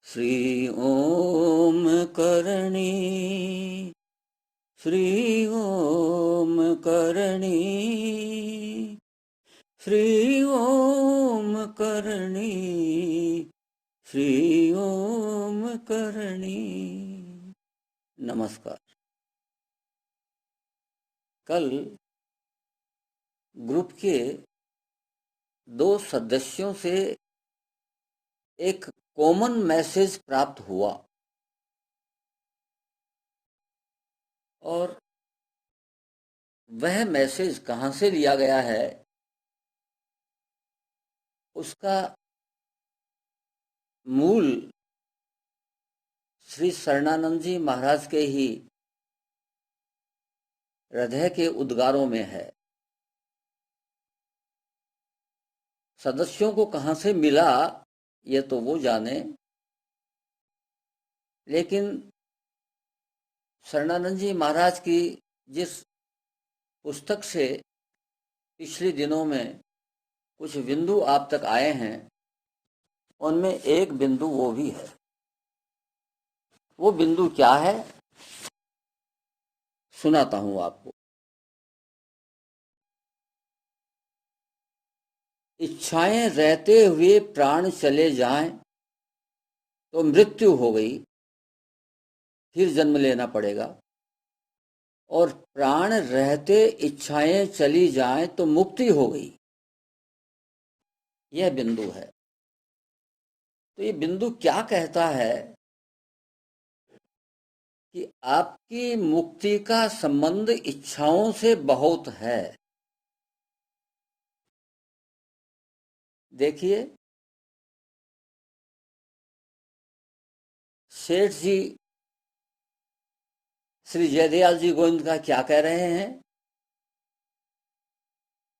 श्री ओम करणी, श्री ओम करणी, श्री ओम करणी, श्री ओम करणी। नमस्कार। कल ग्रुप के 2 सदस्यों से एक कॉमन मैसेज प्राप्त हुआ और वह मैसेज कहाँ से लिया गया है उसका मूल श्री शरणानंद जी महाराज के ही हृदय के उद्गारों में है। सदस्यों को कहाँ से मिला ये तो वो जाने, लेकिन शरणानंद जी महाराज की जिस पुस्तक से पिछले दिनों में कुछ बिंदु आप तक आए हैं, उनमें एक बिंदु वो भी है। वो बिंदु क्या है सुनाता हूं आपको। इच्छाएं रहते हुए प्राण चले जाएं तो मृत्यु हो गई, फिर जन्म लेना पड़ेगा, और प्राण रहते इच्छाएं चली जाएं तो मुक्ति हो गई। यह बिंदु है। तो ये बिंदु क्या कहता है कि आपकी मुक्ति का संबंध इच्छाओं से बहुत है। देखिए, सेठ जी श्री जयदयाल जी गोविंद का क्या कह रहे हैं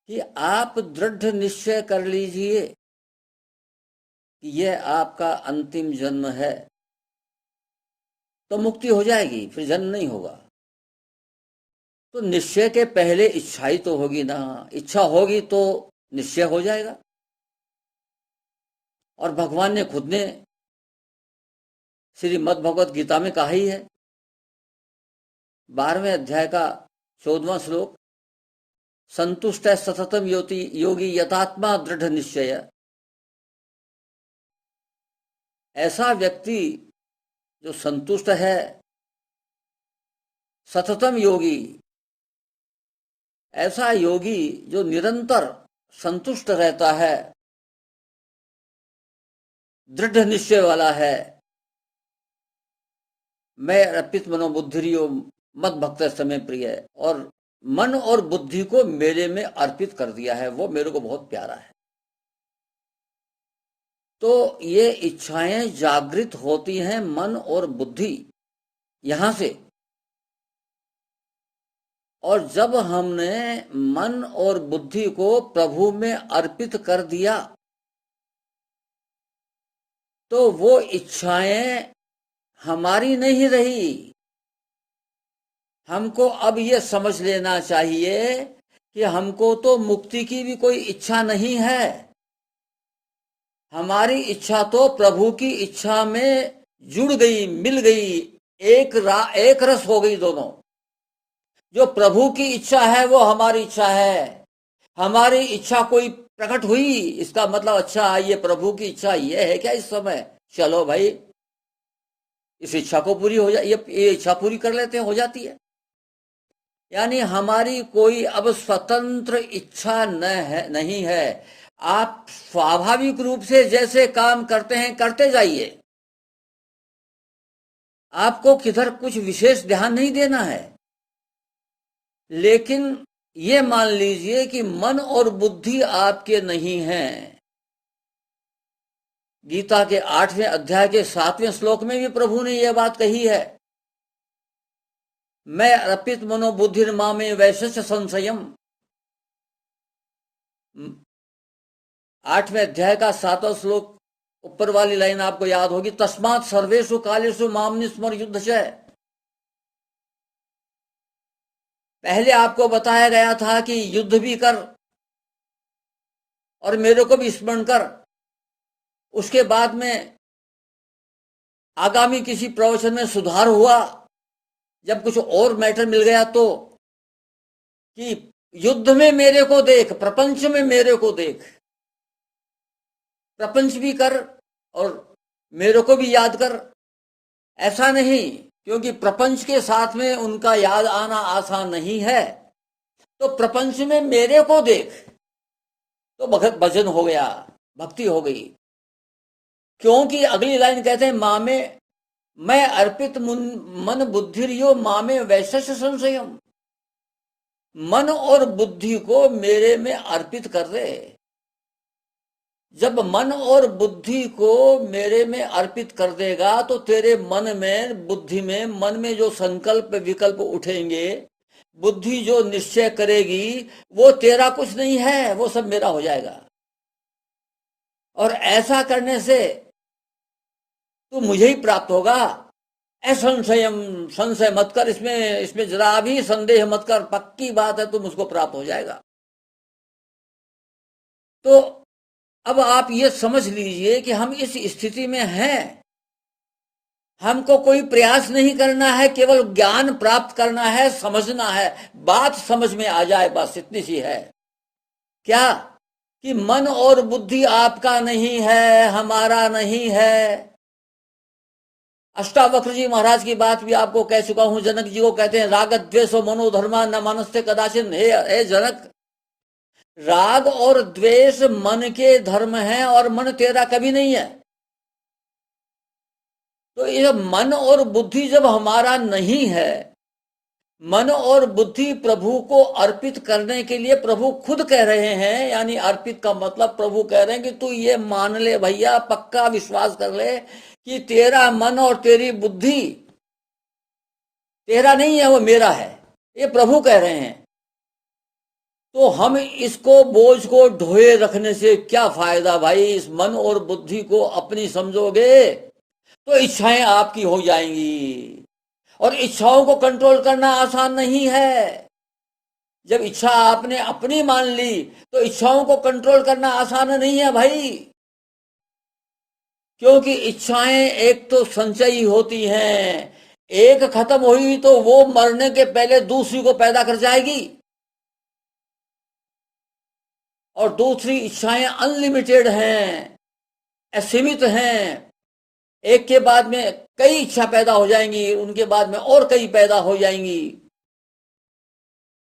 कि आप दृढ़ निश्चय कर लीजिए कि यह आपका अंतिम जन्म है, तो मुक्ति हो जाएगी, फिर जन्म नहीं होगा। तो निश्चय के पहले इच्छा ही तो होगी ना। इच्छा होगी तो निश्चय हो जाएगा। और भगवान ने खुद ने श्रीमद् भगवत गीता में कहा ही है, 12वें अध्याय का 14वां श्लोक, संतुष्ट है सततम योगी यथात्मा दृढ़ निश्चय। ऐसा व्यक्ति जो संतुष्ट है, सततम योगी, ऐसा योगी जो निरंतर संतुष्ट रहता है, दृढ़ निश्चय वाला है। मैं अर्पित मनोबुद्धियो मत भक्त समय प्रिय, और मन और बुद्धि को मेरे में अर्पित कर दिया है, वो मेरे को बहुत प्यारा है। तो ये इच्छाएं जागृत होती हैं मन और बुद्धि यहां से। और जब हमने मन और बुद्धि को प्रभु में अर्पित कर दिया तो वो इच्छाएं हमारी नहीं रही। हमको अब ये समझ लेना चाहिए कि हमको तो मुक्ति की भी कोई इच्छा नहीं है। हमारी इच्छा तो प्रभु की इच्छा में जुड़ गई, मिल गई, एक रस हो गई दोनों। जो प्रभु की इच्छा है वो हमारी इच्छा है। हमारी इच्छा कोई प्रकट हुई, इसका मतलब अच्छा ये प्रभु की इच्छा ये है क्या इस समय, चलो भाई इस इच्छा को पूरी हो जाए, ये इच्छा पूरी कर लेते हैं, हो जाती है। यानी हमारी कोई अब स्वतंत्र इच्छा नहीं है। आप स्वाभाविक रूप से जैसे काम करते हैं करते जाइए। आपको किधर कुछ विशेष ध्यान नहीं देना है। लेकिन ये मान लीजिए कि मन और बुद्धि आपके नहीं हैं। गीता के 8वें अध्याय के 7वें श्लोक में भी प्रभु ने यह बात कही है, मैं अर्पित मनोबुद्धिर्मा में वैशस्य संशयम। 8वें अध्याय का 7वां श्लोक, ऊपर वाली लाइन आपको याद होगी, तस्मात् सर्वेषु कालेषु माम निस्मर युद्ध से। पहले आपको बताया गया था कि युद्ध भी कर और मेरे को भी स्मरण कर। उसके बाद में आगामी किसी प्रवचन में सुधार हुआ, जब कुछ और मैटर मिल गया तो कि युद्ध में मेरे को देख, प्रपंच में मेरे को देख, प्रपंच भी कर और मेरे को भी याद कर। ऐसा नहीं, क्योंकि प्रपंच के साथ में उनका याद आना आसान नहीं है, तो प्रपंच में मेरे को देख, तो भजन हो गया, भक्ति हो गई। क्योंकि अगली लाइन कहते हैं, माँ में मैं अर्पित मन बुद्धि रियो माँ में वैशेष संशयम। मन और बुद्धि को मेरे में अर्पित कर दे। जब मन और बुद्धि को मेरे में अर्पित कर देगा तो तेरे मन में, बुद्धि में, मन में जो संकल्प विकल्प उठेंगे, बुद्धि जो निश्चय करेगी, वो तेरा कुछ नहीं है, वो सब मेरा हो जाएगा। और ऐसा करने से तो मुझे ही प्राप्त होगा। असंशयम, संशय मत कर, इसमें जरा भी संदेह मत कर, पक्की बात है, तुम उसको प्राप्त हो जाएगा। तो अब आप ये समझ लीजिए कि हम इस स्थिति में हैं। हमको कोई प्रयास नहीं करना है, केवल ज्ञान प्राप्त करना है, समझना है, बात समझ में आ जाए, बस इतनी सी है। क्या कि मन और बुद्धि आपका नहीं है, हमारा नहीं है। अष्टावक्र जी महाराज की बात भी आपको कह चुका हूं। जनक जी को कहते हैं, राग द्वेषो मनोधर्मा न मानस्ते कदाचिन। हे जनक, राग और द्वेष मन के धर्म हैं और मन तेरा कभी नहीं है। तो ये मन और बुद्धि जब हमारा नहीं है, मन और बुद्धि प्रभु को अर्पित करने के लिए प्रभु खुद कह रहे हैं, यानी अर्पित का मतलब प्रभु कह रहे हैं कि तू ये मान ले भैया, पक्का विश्वास कर ले कि तेरा मन और तेरी बुद्धि तेरा नहीं है, वो मेरा है। ये प्रभु कह रहे हैं। तो हम इसको, बोझ को ढोए रखने से क्या फायदा भाई। इस मन और बुद्धि को अपनी समझोगे तो इच्छाएं आपकी हो जाएंगी, और इच्छाओं को कंट्रोल करना आसान नहीं है। जब इच्छा आपने अपनी मान ली तो इच्छाओं को कंट्रोल करना आसान नहीं है भाई। क्योंकि इच्छाएं एक तो संचयी होती हैं, एक खत्म हुई तो वो मरने के पहले दूसरी को पैदा कर जाएगी। और दूसरी इच्छाएं अनलिमिटेड हैं, असीमित हैं। एक के बाद में कई इच्छा पैदा हो जाएंगी, उनके बाद में और कई पैदा हो जाएंगी।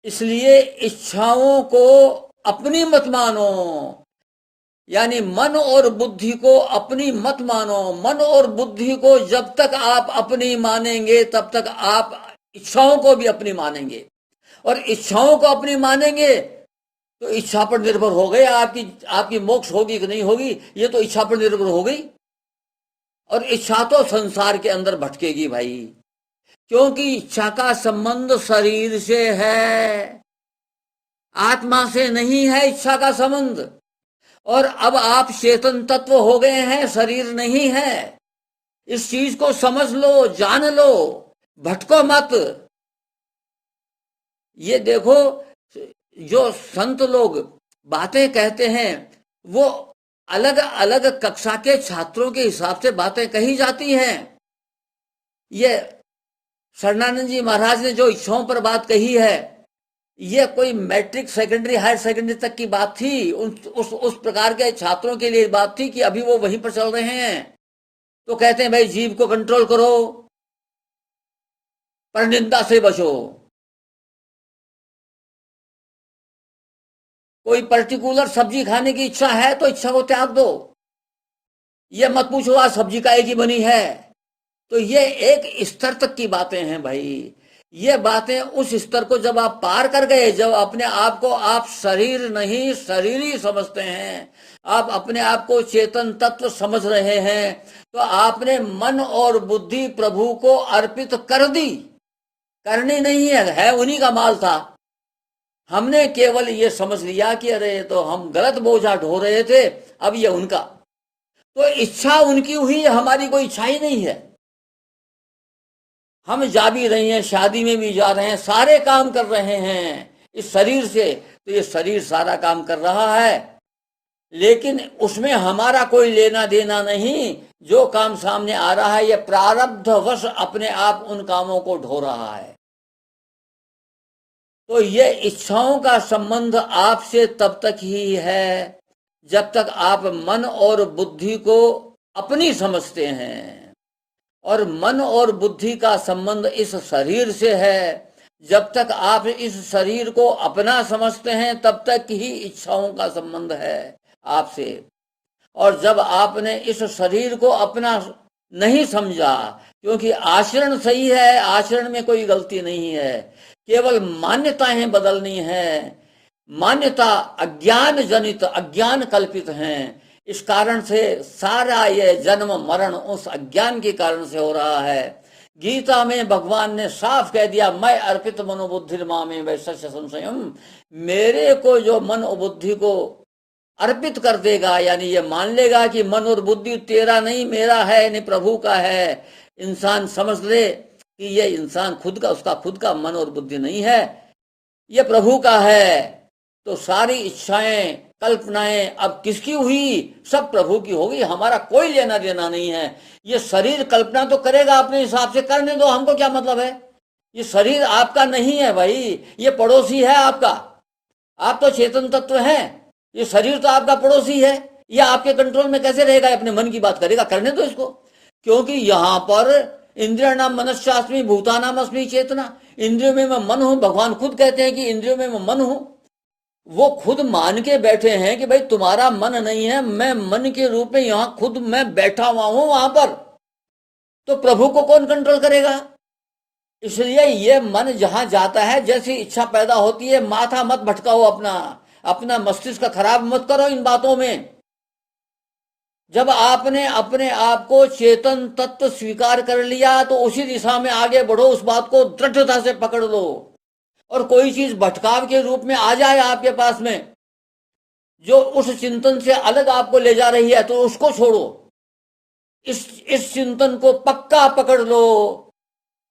इसलिए इच्छाओं को अपनी मत मानो, यानी मन और बुद्धि को अपनी मत मानो। मन और बुद्धि को जब तक आप अपनी मानेंगे तब तक आप इच्छाओं को भी अपनी मानेंगे, और इच्छाओं को अपनी मानेंगे तो इच्छा पर निर्भर हो गए आपकी मोक्ष होगी कि नहीं होगी, ये तो इच्छा पर निर्भर हो गई। और इच्छा तो संसार के अंदर भटकेगी भाई, क्योंकि इच्छा का संबंध शरीर से है, आत्मा से नहीं है इच्छा का संबंध। और अब आप चेतन तत्व हो गए हैं, शरीर नहीं है। इस चीज को समझ लो, जान लो, भटको मत। ये देखो, जो संत लोग बातें कहते हैं वो अलग अलग कक्षा के छात्रों के हिसाब से बातें कही जाती हैं। ये शरणानंद जी महाराज ने जो इच्छाओं पर बात कही है, ये कोई मैट्रिक, सेकेंडरी, हायर सेकेंडरी तक की बात थी। उस प्रकार के छात्रों के लिए बात थी कि अभी वो वहीं पर चल रहे हैं। तो कहते हैं भाई जीभ को कंट्रोल करो, परनिंदा से बचो। कोई पर्टिकुलर सब्जी खाने की इच्छा है तो इच्छा को त्याग दो। ये मत पूछो आज सब्जी काहे की बनी है। तो ये एक स्तर तक की बातें हैं भाई। ये बातें उस स्तर को जब आप पार कर गए, जब अपने आप को आप शरीर नहीं शरीरी समझते हैं, आप अपने आप को चेतन तत्व समझ रहे हैं, तो आपने मन और बुद्धि प्रभु को अर्पित कर दी। करनी नहीं है उन्हीं का माल था। हमने केवल ये समझ लिया कि अरे तो हम गलत बोझा ढो रहे थे, अब ये उनका। तो इच्छा उनकी हुई, हमारी कोई इच्छा ही नहीं है। हम जा भी रहे हैं, शादी में भी जा रहे हैं, सारे काम कर रहे हैं इस शरीर से। तो ये शरीर सारा काम कर रहा है, लेकिन उसमें हमारा कोई लेना देना नहीं। जो काम सामने आ रहा है, ये प्रारब्धवश अपने आप उन कामों को ढो रहा है। तो ये इच्छाओं का संबंध आपसे तब तक ही है जब तक आप मन और बुद्धि को अपनी समझते हैं, और मन और बुद्धि का संबंध इस शरीर से है। जब तक आप इस शरीर को अपना समझते हैं तब तक ही इच्छाओं का संबंध है आपसे। और जब आपने इस शरीर को अपना नहीं समझा, क्योंकि आचरण सही है, आचरण में कोई गलती नहीं है, केवल मान्यताएं बदलनी है। मान्यता अज्ञान जनित, अज्ञान कल्पित हैं। इस कारण से सारा ये जन्म मरण उस अज्ञान के कारण से हो रहा है। गीता में भगवान ने साफ कह दिया, मैं अर्पित मनोबुद्धि मामे वैश्य संशयम। मेरे को जो मन और बुद्धि को अर्पित कर देगा, यानी ये मान लेगा कि मन और बुद्धि तेरा नहीं मेरा है, नहीं प्रभु का है। इंसान समझ ले कि ये इंसान खुद का, उसका खुद का मन और बुद्धि नहीं है, ये प्रभु का है। तो सारी इच्छाएं कल्पनाएं अब किसकी हुई? सब प्रभु की होगी, हमारा कोई लेना देना नहीं है। ये शरीर कल्पना तो करेगा अपने हिसाब से, करने दो, हमको क्या मतलब है। ये शरीर आपका नहीं है भाई, ये पड़ोसी है आपका। आप तो चेतन तत्व हैं, ये शरीर तो आपका पड़ोसी है। ये आपके कंट्रोल में कैसे रहेगा? अपने मन की बात करेगा, करने दो इसको। क्योंकि यहां पर इंद्रिय नाम मनस्यास्मि भूतानाम अस्मि चेतना, इंद्रियों में मैं मन हूं। भगवान खुद कहते हैं कि इंद्रियों में मैं मन हूं। वो खुद मान के बैठे हैं कि भाई तुम्हारा मन नहीं है, मैं मन के रूप में यहां खुद मैं बैठा हुआ हूं वहां पर। तो प्रभु को कौन कंट्रोल करेगा? इसलिए ये मन जहां जाता है, जैसी इच्छा पैदा होती है, माथा मत भटकाओ, अपना मस्तिष्क खराब मत करो इन बातों में। जब आपने अपने आप को चेतन तत्व स्वीकार कर लिया तो उसी दिशा में आगे बढ़ो, उस बात को दृढ़ता से पकड़ लो। और कोई चीज भटकाव के रूप में आ जाए आपके पास में, जो उस चिंतन से अलग आपको ले जा रही है, तो उसको छोड़ो। इस चिंतन को पक्का पकड़ लो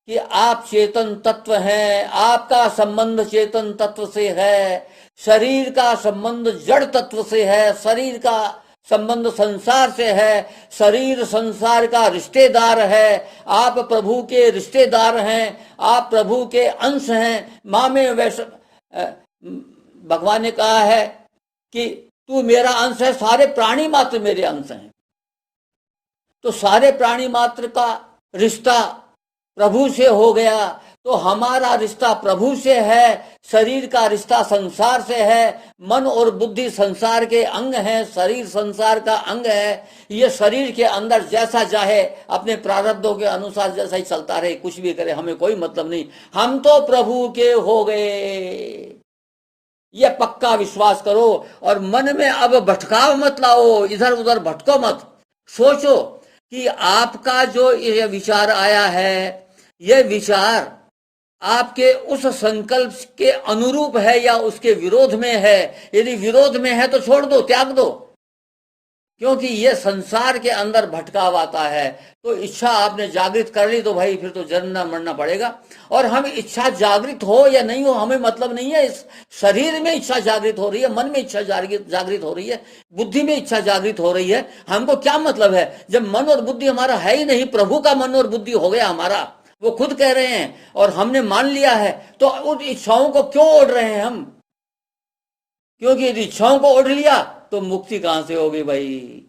कि आप चेतन तत्व हैं, आपका संबंध चेतन तत्व से है, शरीर का संबंध जड़ तत्व से है, शरीर का संबंध संसार से है, शरीर संसार का रिश्तेदार है। आप प्रभु के रिश्तेदार हैं, आप प्रभु के अंश हैं। माँ में वैसे भगवान ने कहा है कि तू मेरा अंश है, सारे प्राणी मात्र मेरे अंश हैं। तो सारे प्राणी मात्र का रिश्ता प्रभु से हो गया, तो हमारा रिश्ता प्रभु से है। शरीर का रिश्ता संसार से है, मन और बुद्धि संसार के अंग हैं, शरीर संसार का अंग है। ये शरीर के अंदर जैसा चाहे अपने प्रारब्धों के अनुसार जैसा ही चलता रहे, कुछ भी करे, हमें कोई मतलब नहीं। हम तो प्रभु के हो गए, ये पक्का विश्वास करो। और मन में अब भटकाव मत लाओ, इधर उधर भटको मत। सोचो कि आपका जो ये विचार आया है, ये विचार आपके उस संकल्प के अनुरूप है या उसके विरोध में है। यदि विरोध में है तो छोड़ दो, त्याग दो, क्योंकि ये संसार के अंदर भटकाव आता है। तो इच्छा आपने जागृत कर ली तो भाई फिर तो जन्मना मरना पड़ेगा। और हम इच्छा जागृत हो या नहीं हो हमें मतलब नहीं है। इस शरीर में इच्छा जागृत हो रही है, मन में इच्छा जागृत हो रही है, बुद्धि में इच्छा जागृत हो रही है, हमको क्या मतलब है? जब मन और बुद्धि हमारा है ही नहीं, प्रभु का मन और बुद्धि हो गया हमारा, वो खुद कह रहे हैं और हमने मान लिया है, तो उन इच्छाओं को क्यों ओढ़ रहे हैं हम? क्योंकि यदि इच्छाओं को ओढ़ लिया तो मुक्ति कहां से होगी भाई?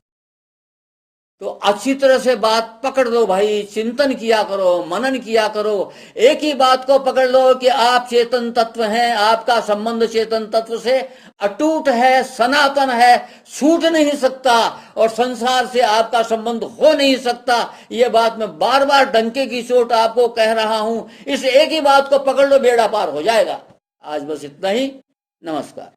तो अच्छी तरह से बात पकड़ लो भाई, चिंतन किया करो, मनन किया करो। एक ही बात को पकड़ लो कि आप चेतन तत्व हैं, आपका संबंध चेतन तत्व से अटूट है, सनातन है, छूट नहीं सकता, और संसार से आपका संबंध हो नहीं सकता। ये बात मैं बार बार डंके की चोट आपको कह रहा हूं। इस एक ही बात को पकड़ लो, बेड़ा पार हो जाएगा। आज बस इतना ही। नमस्कार।